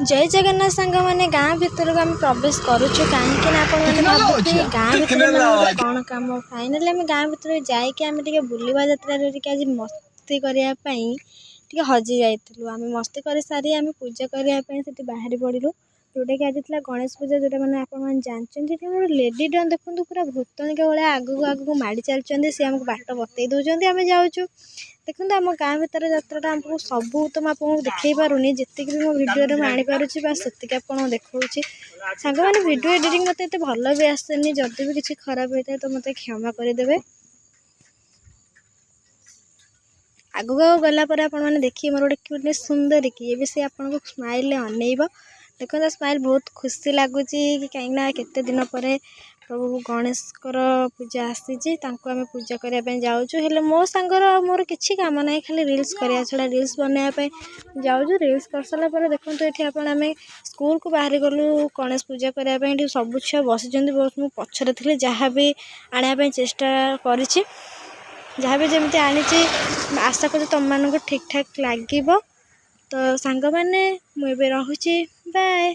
जय जगन्नाथ सांग मैंने गाँ भितर को आम प्रवेश करुचु कहीं आपने भावुथे गाँ भितर कौन कम फाइनाली आम गाँ भितर जाकि बुलवा यात्रा आज मस्ती करने हजि जाइलु आम मस्ती कर सारी आम पूजा करने बाहरी पड़ू जोटा कि आज था गणेश पूजा जोटा मैंने आपने जानते लेडी डन देखो पूरा भूतणी के भाया आगू आगू माड़ी चलती सी आमको बाट बतई दौरान आम जाऊँ देखो आम गाँ भितर यात्रा आमको सबू तो आपको देखई पारूनी जी भी मो भिडियो में आनीपारे बास से आपको देखा सांग मैंने भिडियो एडिटिंग मत ये भल भी आसेनी जदि भी किसी खराब होता है तो मत क्षमा करदे आगू आगू गलापर आपने देखिए मोर गोटे सुंदर कि ये सी आपको स्माइल अनेब देखो स्माइल बहुत खुशी लगुच कि कहीं केते दिन पर प्रभु गणेश पूजा आसी आम पूजा करने जाऊँ मो सांगर मोर किसी काम ना खाली रिल्स करने छड़ा रिल्स बनवाई जाऊँ रिल्स कर सारापर देखो ये आम स्कूल को बाहरी गलु गणेश पूजा करने सब छुआ बसी बहुत मुझे पछरे थी जहाँ भी आने चेष्टा कर जहाँ भी जमी आनी आशा कर तुम मानक ठीक ठाक लगे तो सांग मैंने मुझे रोचे बाय।